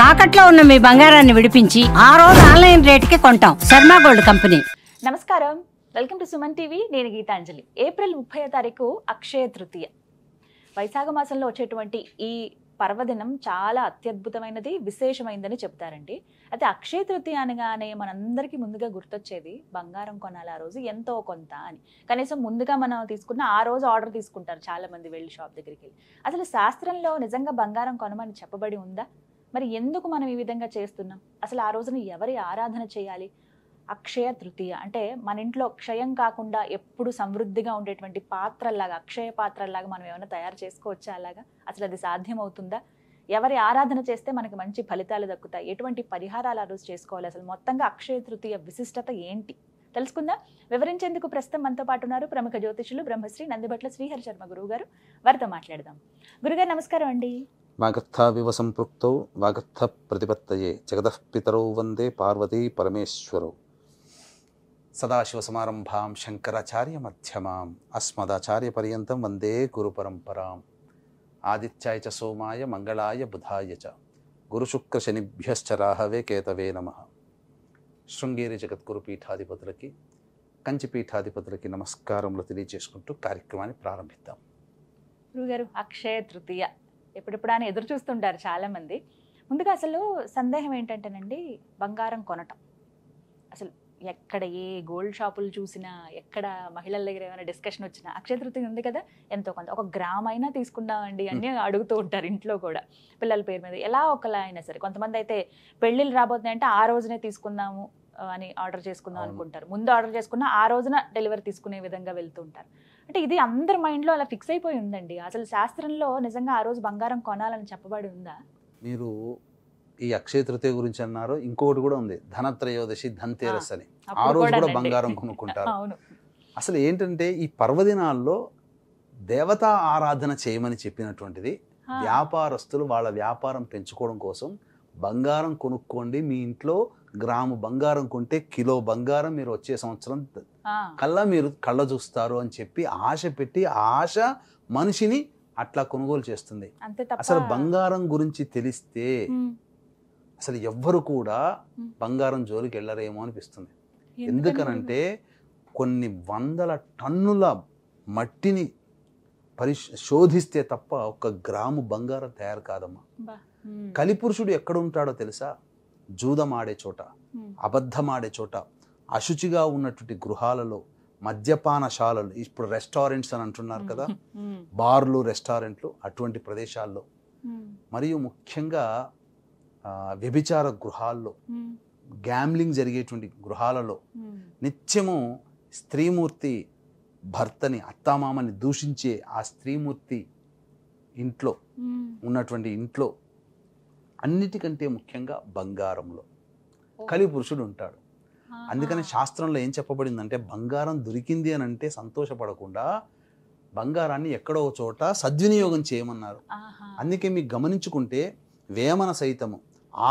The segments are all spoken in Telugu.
తాకట్లో ఉన్న మీ బంగారాన్ని విడిపించి ఆ రోజు ఆన్లైన్ రేటుకి కొంటాం. Sharma gold company. నమస్కారం, వెల్కమ్ టు సుమన్ టీవీ. నేను గీతాంజలి. ఏప్రిల్ 30వ తారీఖు అక్షయ తృతీయ. వైశాఖ మాసంలో వచ్చేటువంటి ఈ పర్వదినం చాలా అత్యద్భుతమైనది, విశేషమైనదని చెప్తారండి. అయితే అక్షయ తృతీయ అనగానే మనందరికీ ముందుగా గుర్తొచ్చేది బంగారం కొనాలి ఆ రోజు ఎంతో కొంత అని. కనీసం ముందుగా మనం తీసుకున్న ఆ రోజు ఆర్డర్ తీసుకుంటారు చాలా మంది వెళ్ళి షాప్ దగ్గరికి వెళ్ళి. అసలు శాస్త్రంలో నిజంగా బంగారం కొనమని చెప్పబడి ఉందా? మరి ఎందుకు మనం ఈ విధంగా చేస్తున్నాం? అసలు ఆ రోజున ఎవరి ఆరాధన చేయాలి? అక్షయ తృతీయ అంటే మన ఇంట్లో క్షయం కాకుండా ఎప్పుడు సమృద్ధిగా ఉండేటువంటి పాత్రల్లాగా, అక్షయ పాత్రల్లాగా మనం ఏమైనా తయారు చేసుకోవచ్చా? అలాగా అసలు అది సాధ్యమవుతుందా? ఎవరి ఆరాధన చేస్తే మనకి మంచి ఫలితాలు దక్కుతాయి? ఎటువంటి పరిహారాలు ఆ రోజు చేసుకోవాలి? అసలు మొత్తంగా అక్షయ తృతీయ విశిష్టత ఏంటి తెలుసుకుందాం. వివరించేందుకు ప్రస్తుతం మనతో పాటు ఉన్నారు ప్రముఖ జ్యోతిషులు బ్రహ్మశ్రీ నందిబట్ల శ్రీహరి శర్మ గురువు గారు. వారితో మాట్లాడదాం. గురుగారు నమస్కారం అండి. వాగర్థావివ సంపృక్తౌ వాగర్థ ప్రతిపత్తయే జగతః పితరౌ వందే పార్వతీ పరమేశ్వరౌ. సదాశివసమారంభాం శంకరాచార్య మధ్యమాం అస్మదాచార్య పర్యంతం వందే గురు పరంపరాం. ఆదిత్యాయ చ సోమాయ మంగళాయ బుధాయ చ గురుశుక్ర శనిభ్యశ్చ రాహవే కేతవే నమః. శృంగేరి జగద్గురు పీఠాధిపతులకి, కంచి పీఠాధిపతులకి నమస్కారములు తెలియజేసుకుంటూ కార్యక్రమాన్ని ప్రారంభిద్దాం. గురుగారు, అక్షయ తృతీయ ఎప్పుడెప్పుడు అని ఎదురు చూస్తుంటారు చాలా మంది. ముందుగా అసలు సందేహం ఏంటంటేనండి, బంగారం కొనటం అసలు ఎక్కడ ఏ గోల్డ్ షాపులు చూసినా, ఎక్కడ మహిళల దగ్గర ఏమైనా డిస్కషన్ వచ్చినా అక్షయ తృతీయ ఉంది కదా, ఎంతో కొంత ఒక గ్రామ్ అయినా తీసుకుందామండి అని అడుగుతూ ఉంటారు. ఇంట్లో కూడా పిల్లల పేరు మీద ఎలా ఒకలా అయినా సరే. కొంతమంది అయితే పెళ్ళిళ్ళు రాబోతున్నాయంటే ఆ రోజునే తీసుకుందాము అని ఆర్డర్ చేసుకుందాం అనుకుంటారు. ముందు ఆర్డర్ చేసుకున్నా ఆ రోజున డెలివరీ తీసుకునే విధంగా వెళ్తూ ఉంటారు. అంటే ఇది అందరి మైండ్లో అలా ఫిక్స్ అయిపోయి ఉందండి. అసలు శాస్త్రంలో నిజంగా ఆ రోజు బంగారం కొనాలని చెప్పబడి ఉందా? మీరు ఈ అక్షయ తృతీయ గురించి అన్నారు, ఇంకొకటి కూడా ఉంది, ధనత్రయోదశి, ధన్తేరస్ అని. ఆ రోజు కూడా బంగారం కొనుక్కుంటారు. అసలు ఏంటంటే ఈ పర్వదినాల్లో దేవతా ఆరాధన చేయమని చెప్పినటువంటిది. వ్యాపారస్తులు వాళ్ళ వ్యాపారం పెంచుకోవడం కోసం బంగారం కొనుక్కోండి, మీ ఇంట్లో గ్రాము బంగారం కొంటే కిలో బంగారం మీరు వచ్చే సంవత్సరం కల్లా మీరు కళ్ళ చూస్తారు అని చెప్పి ఆశ పెట్టి, ఆశ మనిషిని అట్లా కొనుగోలు చేస్తుంది. అసలు బంగారం గురించి తెలిస్తే అసలు ఎవ్వరు కూడా బంగారం జోలికి వెళ్ళరేమో అనిపిస్తుంది. ఎందుకనంటే కొన్ని వందల టన్నుల మట్టిని శోధిస్తే తప్ప ఒక్క గ్రాము బంగారం తయారు కాదమ్మా. కలిపురుషుడు ఎక్కడ ఉంటాడో తెలుసా? జూదమాడే చోట, అబద్ధమాడే చోట, అశుచిగా ఉన్నటువంటి గృహాలలో, మద్యపానశాలలు, ఇప్పుడు రెస్టారెంట్స్ అని అంటున్నారు కదా, బార్లు, రెస్టారెంట్లు, అటువంటి ప్రదేశాల్లో, మరియు ముఖ్యంగా వ్యభిచార గృహాల్లో, గ్యాంబ్లింగ్ జరిగేటువంటి గృహాలలో నిత్యము స్త్రీమూర్తి భర్తని, అత్తామామని దూషించే ఆ స్త్రీమూర్తి ఇంట్లో ఉన్నటువంటి ఇంట్లో అన్నిటికంటే ముఖ్యంగా బంగారంలో కలిపురుషుడు ఉంటాడు. అందుకని శాస్త్రంలో ఏం చెప్పబడిందంటే, బంగారం దొరికింది అని అంటే సంతోషపడకుండా బంగారాన్ని ఎక్కడో చోట సద్వినియోగం చేయమన్నారు. అందుకే మీకు గమనించుకుంటే వేమన సైతము,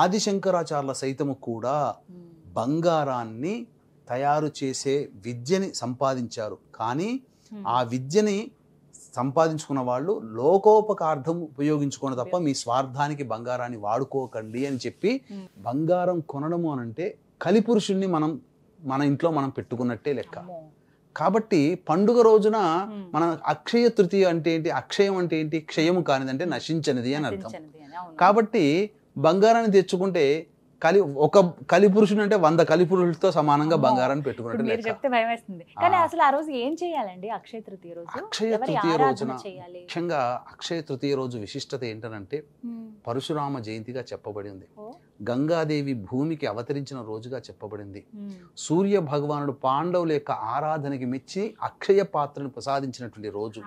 ఆదిశంకరాచార్యుల సైతము కూడా బంగారాన్ని తయారు చేసే విద్యని సంపాదించారు. కానీ ఆ విద్యని సంపాదించుకున్న వాళ్ళు లోకోపకార్థం ఉపయోగించుకోండి తప్ప మీ స్వార్థానికి బంగారాన్ని వాడుకోకండి అని చెప్పి, బంగారం కొనడము అనంటే కలిపురుషుణ్ణి మన ఇంట్లో మనం పెట్టుకున్నట్టే లెక్క. కాబట్టి పండుగ రోజున మన అక్షయ తృతీయ అంటే ఏంటి? అక్షయం అంటే ఏంటి? క్షయము కానిదంటే నశించనిది అని అర్థం. కాబట్టి బంగారాన్ని తెచ్చుకుంటే ఒక కలిపురుషుడు అంటే 100 కలిపురుషులతో సమానంగా బంగారాన్ని పెట్టుకున్నట్టు. కానీ అసలు ఆ రోజు ఏం చేయాలండి అక్షయ తృతీయ రోజు? అక్షయ తృతీయ రోజున ముఖ్యంగా అక్షయ తృతీయ రోజు విశిష్టత ఏంటంటే పరశురామ జయంతిగా చెప్పబడింది. గంగాదేవి భూమికి అవతరించిన రోజుగా చెప్పబడింది. సూర్య భగవానుడు పాండవుల యొక్క ఆరాధనకి మెచ్చి అక్షయ పాత్రను ప్రసాదించినటువంటి రోజు.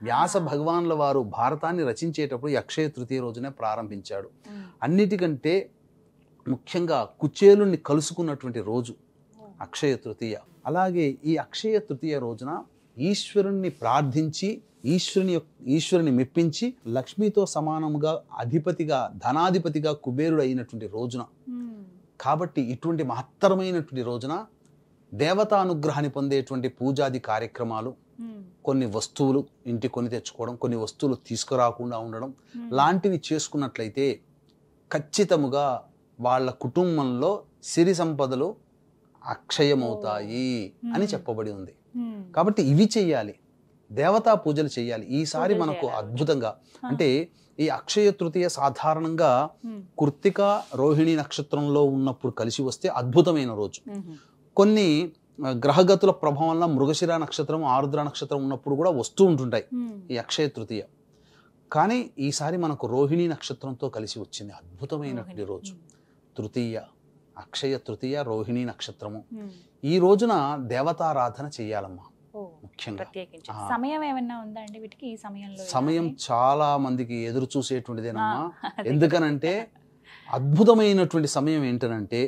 వ్యాస భగవానుల వారు భారతాన్ని రచించేటప్పుడు ఈ అక్షయ తృతీయ రోజునే ప్రారంభించాడు. అన్నిటికంటే ముఖ్యంగా కుచేలుని కలుసుకున్నటువంటి రోజు అక్షయ తృతీయ. అలాగే ఈ అక్షయ తృతీయ రోజున ఈశ్వరుణ్ణి ప్రార్థించి, ఈశ్వరుని మెప్పించి, లక్ష్మితో సమానముగా అధిపతిగా, ధనాధిపతిగా కుబేరుడు అయినటువంటి రోజున. కాబట్టి ఇటువంటి మహత్తరమైనటువంటి రోజున దేవతానుగ్రహాన్ని పొందేటువంటి పూజాది కార్యక్రమాలు, కొన్ని వస్తువులు ఇంటి కొని తెచ్చుకోవడం, కొన్ని వస్తువులు తీసుకురాకుండా ఉండడం లాంటివి చేసుకున్నట్లయితే ఖచ్చితముగా వాళ్ళ కుటుంబంలో సిరి సంపదలు అక్షయమవుతాయి అని చెప్పబడి ఉంది. కాబట్టి ఇవి చెయ్యాలి, దేవతా పూజలు చేయాలి. ఈసారి మనకు అద్భుతంగా అంటే ఈ అక్షయ తృతీయ సాధారణంగా కృత్తిక రోహిణి నక్షత్రంలో ఉన్నప్పుడు కలిసి వస్తే అద్భుతమైన రోజు. కొన్ని గ్రహగతుల ప్రభావం వల్ల మృగశిర నక్షత్రం ఆరుద్ర నక్షత్రం ఉన్నప్పుడు కూడా వస్తూ ఉంటుంటాయి ఈ అక్షయ తృతీయ. కానీ ఈసారి మనకు రోహిణి నక్షత్రంతో కలిసి వచ్చింది, అద్భుతమైనటువంటి రోజు తృతీయ, అక్షయ తృతీయ రోహిణి నక్షత్రము. ఈ రోజున దేవతారాధన చెయ్యాలమ్మా. ముఖ్యంగా సమయం ఏమైనా ఉందా అండి వీటికి? ఈ సమయంలో సమయం చాలా మందికి ఎదురు చూసేటువంటిదేనమ్మా. ఎందుకనంటే అద్భుతమైనటువంటి సమయం ఏంటనంటే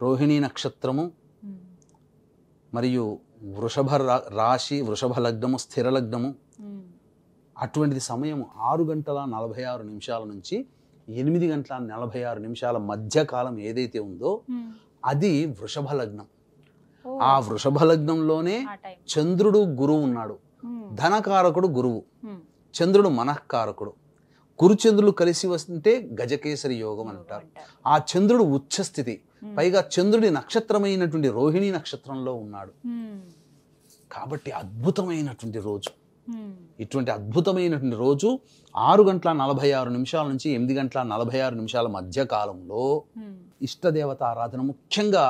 రోహిణి నక్షత్రము మరియు వృషభ రాశి, వృషభ లగ్నము, స్థిర లగ్నము, అటువంటిది సమయం 6:46 నుంచి 8:46 మధ్యకాలం ఏదైతే ఉందో అది వృషభ లగ్నం. ఆ వృషభ లగ్నంలోనే చంద్రుడు గురువు ఉన్నాడు. ధనకారకుడు గురువు, చంద్రుడు మనఃకారకుడు. గురుచంద్రులు కలిసి వస్తుంటే గజకేసరి యోగం అంటారు. ఆ చంద్రుడు ఉచ్చస్థితి, పైగా చంద్రుడి నక్షత్రమైనటువంటి రోహిణి నక్షత్రంలో ఉన్నాడు. కాబట్టి అద్భుతమైనటువంటి రోజు. ఇటువంటి అద్భుతమైనటువంటి రోజు 6:46 నుంచి 8:46 మధ్య కాలంలో ఇష్టదేవత ఆరాధన, ముఖ్యంగా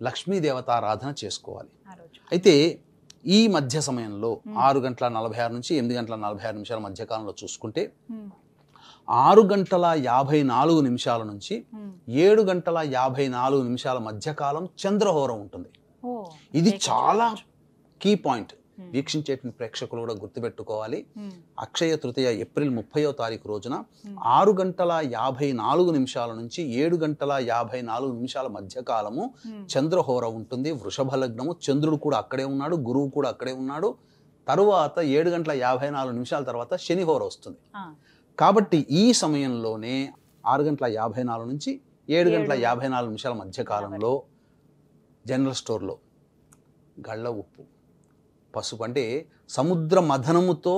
లక్ష్మీదేవత ఆరాధన చేసుకోవాలి. అయితే ఈ మధ్య సమయంలో 6:46 నుంచి 8:46 మధ్య కాలంలో చూసుకుంటే 6:54 నుంచి 7:54 మధ్య కాలం చంద్రహోరం ఉంటుంది. ఇది చాలా కీ పాయింట్. వీక్షించేటువంటి ప్రేక్షకులు కూడా గుర్తుపెట్టుకోవాలి. అక్షయ తృతీయ ఏప్రిల్ 30వ తారీఖు రోజున 6:54 నుంచి 7:54 మధ్య కాలము చంద్రహోర ఉంటుంది. వృషభ లగ్నము, చంద్రుడు కూడా అక్కడే ఉన్నాడు, గురువు కూడా అక్కడే ఉన్నాడు. తరువాత 7:54 తర్వాత శనిహోర వస్తుంది. కాబట్టి ఈ సమయంలోనే 6:54 నుంచి 7:54 మధ్య కాలంలో జనరల్ స్టోర్లో గళ్ళ ఉప్పు, పసుపు, అంటే సముద్ర మథనముతో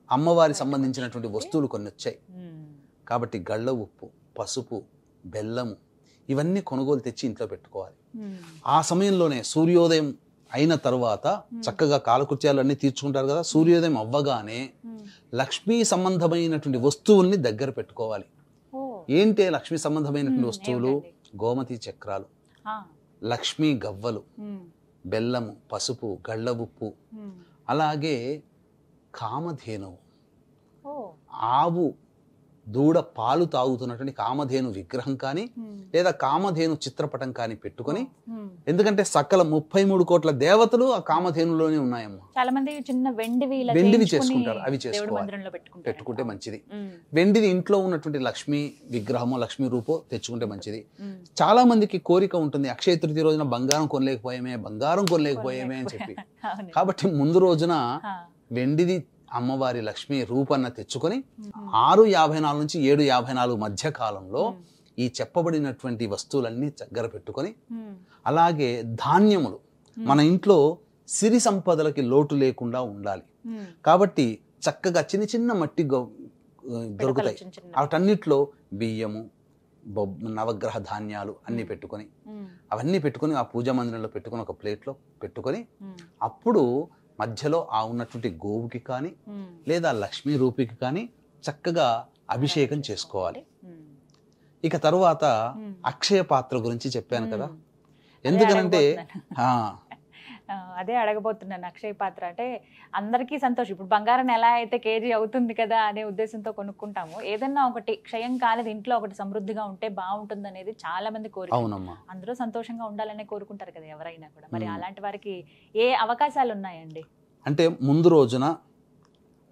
అమ్మవారి సంబంధించినటువంటి వస్తువులు కొన్ని వచ్చాయి. కాబట్టి గళ్ళ ఉప్పు, పసుపు, బెల్లము ఇవన్నీ కొనుగోలు తెచ్చి ఇంట్లో పెట్టుకోవాలి. ఆ సమయంలోనే సూర్యోదయం అయిన తర్వాత చక్కగా కాలకృత్యాలు అన్నీ తీర్చుకుంటారు కదా, సూర్యోదయం అవ్వగానే లక్ష్మీ సంబంధమైనటువంటి వస్తువుల్ని దగ్గర పెట్టుకోవాలి. ఏంటి లక్ష్మీ సంబంధమైనటువంటి వస్తువులు? గోమతి చక్రాలు, లక్ష్మీ గవ్వలు, బెల్లము, పసుపు, గళ్ళ ఉప్పు, అలాగే కామధేనువు, ఆవు దూడ పాలు తాగుతున్నటువంటి కామధేను విగ్రహం కానీ లేదా కామధేను చిత్రపటం కానీ పెట్టుకొని, ఎందుకంటే సకల 33 కోట్ల దేవతలు ఆ కామధేనులోనే ఉన్నాయమ్మా. చాలా మంది చిన్న వెండివి చేసుకుంటారు, అవి చేసుకోవాలి, పెట్టుకుంటే మంచిది. వెండిది ఇంట్లో ఉన్నటువంటి లక్ష్మీ విగ్రహమో లక్ష్మీ రూపో తెచ్చుకుంటే మంచిది. చాలా మందికి కోరిక ఉంటుంది, అక్షయ తృతీయ రోజున బంగారం కొనలేకపోయామే అని చెప్పి. కాబట్టి ముందు రోజున వెండిది అమ్మవారి లక్ష్మీ రూపన్న తెచ్చుకొని 6:54 నుంచి 7:54 మధ్య కాలంలో ఈ చెప్పబడినటువంటి వస్తువులన్నీ దగ్గర పెట్టుకొని, అలాగే ధాన్యములు, మన ఇంట్లో సిరి సంపదలకి లోటు లేకుండా ఉండాలి కాబట్టి చక్కగా చిన్న చిన్న మట్టి దొరుకుతాయి, వాటన్నిటిలో బియ్యము, నవగ్రహ ధాన్యాలు అన్నీ పెట్టుకొని, అవన్నీ పెట్టుకొని ఆ పూజా మందిరంలో పెట్టుకొని ఒక ప్లేట్లో పెట్టుకొని, అప్పుడు మధ్యలో ఆ ఉన్నటువంటి గోవుకి కానీ లేదా లక్ష్మీ రూపికి కానీ చక్కగా అభిషేకం చేసుకోవాలి. ఇక తరువాత అక్షయ పాత్ర గురించి చెప్పాను కదా, ఎందుకనంటే అదే అడగబోతున్నాను. అక్షయ పాత్ర అంటే అందరికీ సంతోషం. ఇప్పుడు బంగారం ఎలా అయితే కేజీ అవుతుంది కదా అనే ఉద్దేశంతో కొనుక్కుంటాము, ఏదన్నా ఒకటి క్షయం కాలేదు ఇంట్లో ఒకటి సమృద్ధిగా ఉంటే బాగుంటుంది అనేది చాలా మంది కోరిక. అందరూ సంతోషంగా ఉండాలనే కోరుకుంటారు కదా ఎవరైనా కూడా. మరి అలాంటి వారికి ఏ అవకాశాలు ఉన్నాయండి? అంటే ముందు రోజున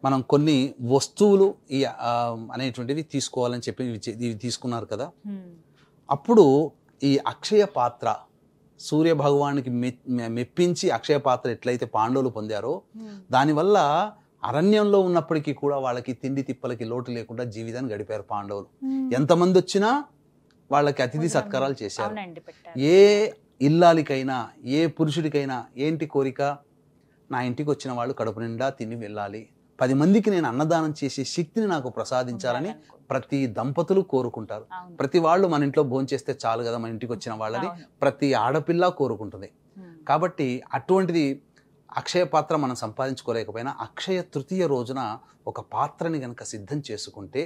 మనం కొన్ని వస్తువులు ఈ అనేటువంటివి తీసుకోవాలని చెప్పి ఇవి తీసుకున్నారు కదా, అప్పుడు ఈ అక్షయ పాత్ర సూర్య భగవానికి మెప్పించి అక్షయ పాత్ర ఎట్లయితే పాండవులు పొందారో, దానివల్ల అరణ్యంలో ఉన్నప్పటికీ కూడా వాళ్ళకి తిండి తిప్పలకి లోటు లేకుండా జీవితాన్ని గడిపారు పాండవులు. ఎంతమంది వచ్చినా వాళ్ళకి అతిథి సత్కారాలు చేశారు. ఏ ఇల్లాలికైనా ఏ పురుషుడికైనా ఏంటి కోరిక? నా ఇంటికి వచ్చిన వాళ్ళు కడుపు నిండా తిని వెళ్ళాలి, 10 మందికి నేను అన్నదానం చేసే శక్తిని నాకు ప్రసాదించాలని ప్రతి దంపతులు కోరుకుంటారు. ప్రతి వాళ్ళు మన ఇంట్లో భోంచేస్తే చాలు కదా మన ఇంటికి వచ్చిన వాళ్ళని ప్రతి ఆడపిల్ల కోరుకుంటుంది. కాబట్టి అటువంటిది అక్షయ పాత్ర మనం సంపాదించుకోలేకపోయినా అక్షయ తృతీయ రోజున ఒక పాత్రని గనక సిద్ధం చేసుకుంటే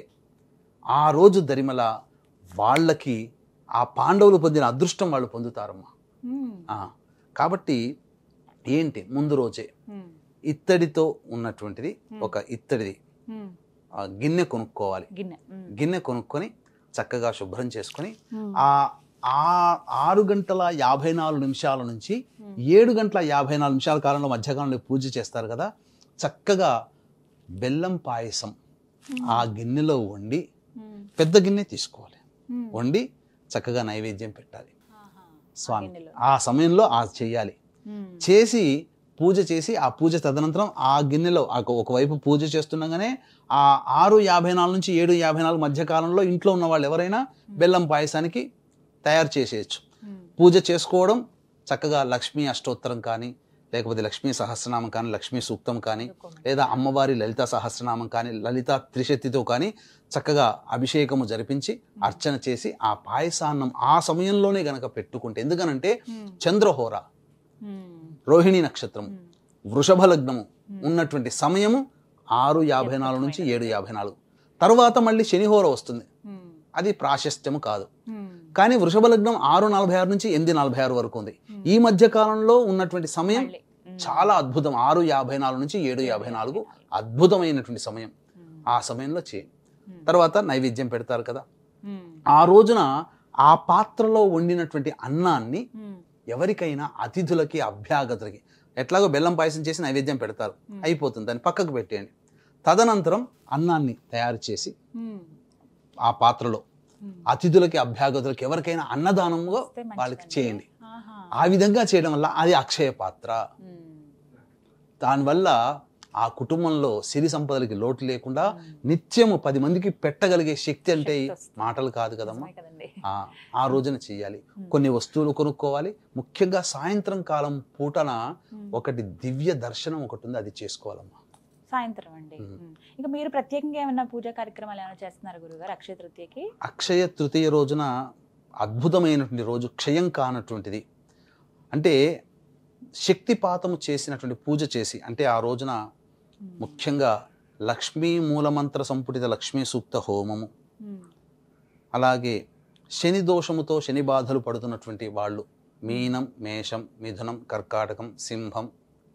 ఆ రోజు దరిమల వాళ్ళకి ఆ పాండవులు పొందిన అదృష్టం వాళ్ళు పొందుతారమ్మా. కాబట్టి ఏంటి ముందు రోజే ఇత్తడితో ఉన్నటువంటిది ఒక ఇత్తడిది గిన్నె కొనుక్కోవాలి. గిన్నె కొనుక్కొని చక్కగా శుభ్రం చేసుకొని ఆ 6:54 నుంచి 7:54 కాలంలో మధ్యకాలంలో పూజ చేస్తారు కదా, చక్కగా బెల్లం పాయసం ఆ గిన్నెలో వండి, పెద్ద గిన్నె తీసుకోవాలి, వండి చక్కగా నైవేద్యం పెట్టాలి స్వామి. ఆ సమయంలో చేయాలి. చేసి పూజ చేసి ఆ పూజ తదనంతరం ఆ గిన్నెలో ఒకవైపు పూజ చేస్తుండగానే ఆ 6:54 నుంచి 7:54 మధ్యకాలంలో ఇంట్లో ఉన్న వాళ్ళు ఎవరైనా బెల్లం పాయసానికి తయారు చేసేయచ్చు. పూజ చేసుకోవడం చక్కగా లక్ష్మీ అష్టోత్తరం కానీ, లేకపోతే లక్ష్మీ సహస్రనామం కానీ, లక్ష్మీ సూక్తం కానీ, లేదా అమ్మవారి లలిత సహస్రనామం కానీ, లలిత త్రిశక్తితో కానీ చక్కగా అభిషేకము జరిపించి అర్చన చేసి ఆ పాయసాన్నం ఆ సమయంలోనే గనక పెట్టుకుంటే, ఎందుకనంటే చంద్రహోర, రోహిణి నక్షత్రం, వృషభ లగ్నము ఉన్నటువంటి సమయము 6:54 నుంచి 7:54. తర్వాత మళ్ళీ శనిహోర వస్తుంది, అది ప్రాశస్త్యము కాదు. కానీ వృషభ లగ్నం 6:46 నుంచి 8:46 వరకు ఉంది. ఈ మధ్య కాలంలో ఉన్నటువంటి సమయం చాలా అద్భుతం. 6:54 నుంచి 7:54 అద్భుతమైనటువంటి సమయం. ఆ సమయంలో చేయండి. తర్వాత నైవేద్యం పెడతారు కదా, ఆ రోజున ఆ పాత్రలో వండినటువంటి అన్నాన్ని ఎవరికైనా అతిథులకి అభ్యాగతులకి ఎట్లాగో బెల్లం పాయసం చేసి నైవేద్యం పెడతారు, అయిపోతుంది, దాన్ని పక్కకు పెట్టేయండి. తదనంతరం అన్నాన్ని తయారు చేసి ఆ పాత్రలో అతిథులకి అభ్యాగతులకి ఎవరికైనా అన్నదానంగా వాళ్ళకి చేయండి. ఆ విధంగా చేయడం వల్ల అది అక్షయ పాత్ర. దానివల్ల ఆ కుటుంబంలో సిరి సంపదలకి లోటు లేకుండా నిత్యము 10 మందికి పెట్టగలిగే శక్తి అంటే మాటలు కాదు కదమ్మా. ఆ రోజున చెయ్యాలి. కొన్ని వస్తువులు కొనుక్కోవాలి. ముఖ్యంగా సాయంత్రం కాలం పూటన ఒకటి దివ్య దర్శనం ఒకటి ఉంది, అది చేసుకోవాలమ్మా సాయంత్రం అండి. ఇంకా మీరు ప్రత్యేకంగా ఏమైనా పూజా కార్యక్రమాలు ఏమైనా చేస్తున్నారు గురుగారు అక్షయ తృతీయకి? అక్షయ తృతీయ రోజున అద్భుతమైనటువంటి రోజు, క్షయం కానటువంటిది. అంటే శక్తిపాతము చేసినటువంటి పూజ చేసి, అంటే ఆ రోజున ముఖ్యంగా లక్ష్మీ మూలమంత్ర సంపుటిత లక్ష్మీ సూక్త హోమము, అలాగే శని దోషముతో శని బాధలు పడుతున్నటువంటి వాళ్ళు మీనం, మేషం, మిథునం, కర్కాటకం, సింహం,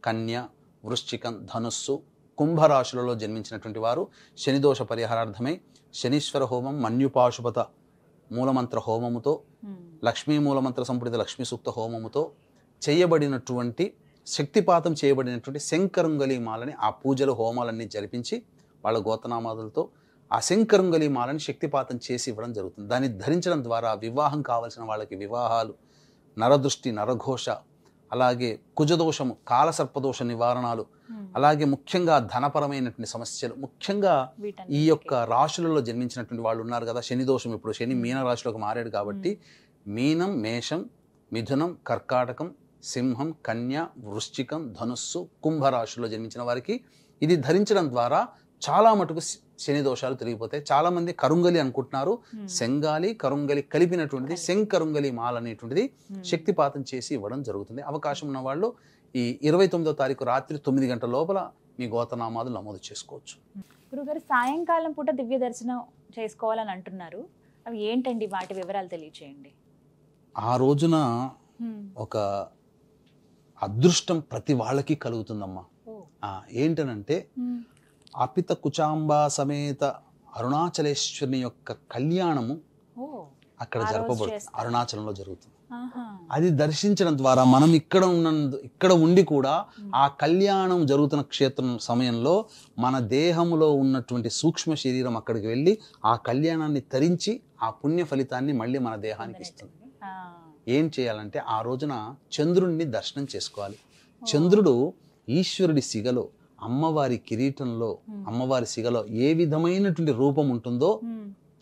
కన్య, వృశ్చికం, ధనుస్సు, కుంభరాశులలో జన్మించినటువంటి వారు శనిదోష పరిహారార్థమై శనీశ్వర హోమం, మన్యుపాశుపత మూలమంత్ర హోమముతో, లక్ష్మీ మూలమంత్ర సంపుటిత లక్ష్మీ సూక్త హోమముతో చేయబడినటువంటి శక్తిపాతం చేయబడినటువంటి శంకరుంగలి మాలని ఆ పూజలు హోమాలన్నీ జరిపించి వాళ్ళ గోతనామాదులతో ఆ శంకరుంగలి మాలని శక్తిపాతం చేసి ఇవ్వడం జరుగుతుంది. దాన్ని ధరించడం ద్వారా వివాహం కావలసిన వాళ్ళకి వివాహాలు, నరదృష్టి, నరఘోష, అలాగే కుజదోషము, కాలసర్పదోష నివారణలు, అలాగే ముఖ్యంగా ధనపరమైనటువంటి సమస్యలు, ముఖ్యంగా ఈ యొక్క రాశులలో జన్మించినటువంటి వాళ్ళు ఉన్నారు కదా, శని దోషం, ఇప్పుడు శని మీన రాశిలోకి మారాడు కాబట్టి మీనం, మేషం, మిథునం, కర్కాటకం, సింహం, కన్య, వృశ్చికం, ధనుస్సు, కుంభరాశుల్లో జన్మించిన వారికి ఇది ధరించడం ద్వారా చాలా మటుకు శని దోషాలు తిరిగిపోతాయి. చాలా మంది కరుంగలి అనుకుంటున్నారు, శంగాలి కరుంగలి కలిపినటువంటిది శంకరుంగలి మాల అనేటువంటిది శక్తిపాతం చేసి ఇవ్వడం జరుగుతుంది. అవకాశం ఉన్న వాళ్ళు ఈ 29వ తారీఖు రాత్రి 9 గంటల లోపల మీ గోతనామాదులు నమోదు చేసుకోవచ్చు. గురుగారు, సాయంకాలం పూట దివ్య దర్శనం చేసుకోవాలని అంటున్నారు, అవి ఏంటండి, వాటి వివరాలు తెలియచేయండి. ఆ రోజున ఒక అదృష్టం ప్రతి వాళ్ళకి కలుగుతుందమ్మా. ఏంటనంటే అపిత కుచాంబా సమేత అరుణాచలేశ్వరుని యొక్క కళ్యాణము అక్కడ జరపబడుతుంది, అరుణాచలంలో జరుగుతుంది. అది దర్శించడం ద్వారా మనం ఇక్కడ ఉండి కూడా ఆ కళ్యాణం జరుగుతున్న క్షేత్రం సమయంలో మన దేహంలో ఉన్నటువంటి సూక్ష్మ శరీరం అక్కడికి వెళ్ళి ఆ కళ్యాణాన్ని తరించి ఆ పుణ్య ఫలితాన్ని మళ్ళీ మన దేహానికి ఇస్తుంది. ఏం చేయాలంటే ఆ రోజున చంద్రుడిని దర్శనం చేసుకోవాలి. చంద్రుడు ఈశ్వరుడి సిగలో, అమ్మవారి కిరీటంలో, అమ్మవారి సిగలో ఏ విధమైనటువంటి రూపం ఉంటుందో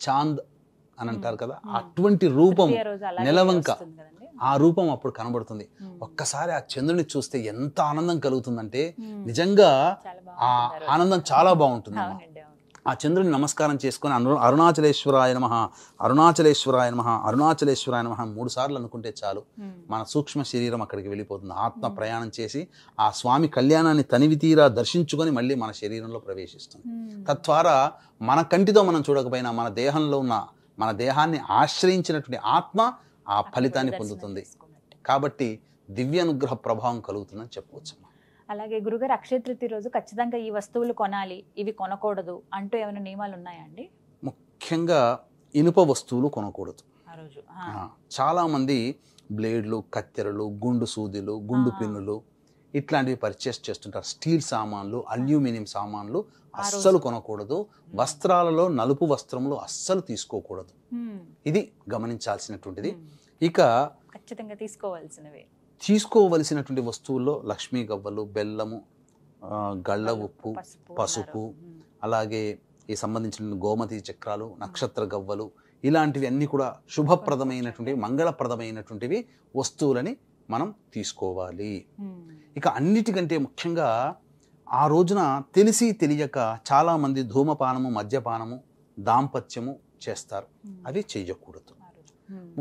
చాంద్ అని అంటారు కదా, అటువంటి రూపం తృతీయ రోజు అలాగే నెలవంక వస్తుంది కదండి. ఆ రూపం అప్పుడు కనబడుతుంది. ఒక్కసారి ఆ చంద్రుని చూస్తే ఎంత ఆనందం కలుగుతుందంటే నిజంగా చాలా ఆ బాగుంటుంది. ఆనందం చాలా బాగుంటుంది. అవునండి, అవును. ఆ చంద్రుని నమస్కారం చేసుకొని అరుణాచలేశ్వరాయ నమః, అరుణాచలేశ్వరాయ నమః, అరుణాచలేశ్వరాయ నమః 3 సార్లు అనుకుంటే చాలు, మన సూక్ష్మ శరీరం అక్కడికి వెళ్ళిపోతుంది. ఆత్మ ప్రయాణం చేసి ఆ స్వామి కళ్యాణాన్ని తనివి తీరా దర్శించుకొని మళ్ళీ మన శరీరంలో ప్రవేశిస్తుంది. తద్వారా మన కంటితో మనం చూడకపోయినా మన దేహంలో ఉన్న, మన దేహాన్ని ఆశ్రయించినటువంటి ఆత్మ ఆ ఫలితాన్ని పొందుతుంది. కాబట్టి దివ్యానుగ్రహ ప్రభావం కలుగుతుందని చెప్పవచ్చు. అలాగే గురుగారు, అక్షయ తృతీయ రోజు ఖచ్చితంగా ఈ వస్తువులు కొనాలి, ఇవి కొనకూడదు అంటూ ఏమైనా నియమాలు ఉన్నాయా అండి? ముఖ్యంగా ఇనుప వస్తువులు కొనకూడదు. ఆ రోజు చాలా మంది బ్లేడ్లు, కత్తెరలు, గుండు సూదిలు, గుండు పిన్నులు ఇట్లాంటివి పర్చేస్ చేస్తుంటారు. స్టీల్ సామాన్లు, అల్యూమినియం సామాన్లు అస్సలు కొనకూడదు. వస్త్రాలలో నలుపు వస్త్రములు అస్సలు తీసుకోకూడదు. ఇది గమనించాల్సినటువంటిది. ఇక ఖచ్చితంగా తీసుకోవలసినటువంటి వస్తువుల్లో లక్ష్మీ గవ్వలు, బెల్లము, గళ్ళ ఉప్పు, పసుపు, అలాగే ఈ సంబంధించిన గోమతి చక్రాలు, నక్షత్ర గవ్వలు, ఇలాంటివి అన్నీ కూడా శుభప్రదమైనటువంటివి, మంగళప్రదమైనటువంటివి వస్తువులని మనం తీసుకోవాలి. ఇక అన్నిటికంటే ముఖ్యంగా ఆ రోజున తెలిసి తెలియక చాలామంది ధూమపానము, మద్యపానము, దాంపత్యము చేస్తారు. అవి చేయకూడదు.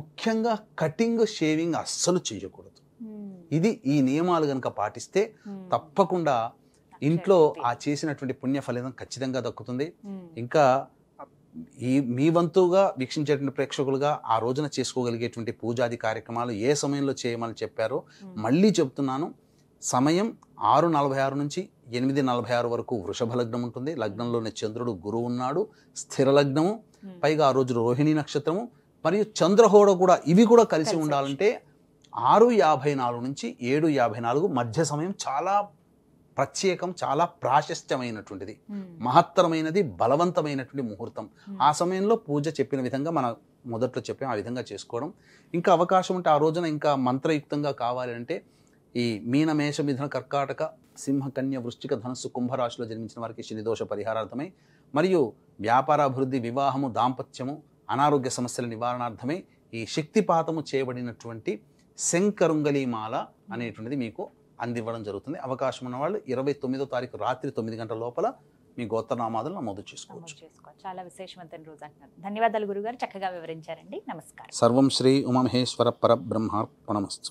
ముఖ్యంగా కటింగ్, షేవింగ్ అస్సలు చేయకూడదు. ఇది ఈ నియమాలు కనుక పాటిస్తే తప్పకుండా ఇంట్లో ఆ చేసినటువంటి పుణ్య ఫలితం ఖచ్చితంగా దక్కుతుంది. ఇంకా మీ వంతుగా వీక్షించేటువంటి ప్రేక్షకులుగా ఆ రోజున చేసుకోగలిగేటువంటి పూజాది కార్యక్రమాలు ఏ సమయంలో చేయమని చెప్పారో మళ్ళీ చెప్తున్నాను. సమయం 6:46 నుంచి 8:46 వరకు వృషభ లగ్నం ఉంటుంది. లగ్నంలోనే చంద్రుడు, గురువు ఉన్నాడు, స్థిర లగ్నము, పైగా ఆ రోజు రోహిణి నక్షత్రము మరియు చంద్రహోడ కూడా, ఇవి కూడా కలిసి ఉండాలంటే 6:54 నుంచి 7:54 మధ్య సమయం చాలా ప్రత్యేకం, చాలా ప్రాశస్త్యమైనటువంటిది, మహత్తరమైనది, బలవంతమైనటువంటి ముహూర్తం. ఆ సమయంలో పూజ చెప్పిన విధంగా మన మొదట్లో చెప్పాం, ఆ విధంగా చేసుకోవడం. ఇంకా అవకాశం ఉంటే ఆ రోజున ఇంకా మంత్రయుక్తంగా కావాలి అంటే ఈ మీన, మేష, మిథున, కర్కాటక, సింహ, కన్య, వృశ్చిక, ధనస్సు, కుంభరాశిలో జన్మించిన వారికి శనిదోష పరిహారార్థమై మరియు వ్యాపారాభివృద్ధి, వివాహము, దాంపత్యము, అనారోగ్య సమస్యల నివారణార్థమై ఈ శక్తిపాతము చేయబడినటువంటి శంకరుంగలీమాల అనేటువంటిది మీకు అందివ్వడం జరుగుతుంది. అవకాశం ఉన్న వాళ్ళు 29వ తారీఖు రాత్రి 9 గంటల లోపల మీ గోత్రనామాదులు నమోదు చేసుకోవచ్చు. చాలా విశేషవంతమైన రోజు అంటున్నారు. ధన్యవాదాలు గురుగారు, చక్కగా వివరించారండి. నమస్కారం. సర్వం శ్రీ ఉమామహేశ్వర పరబ్రహ్మార్పణమస్తు.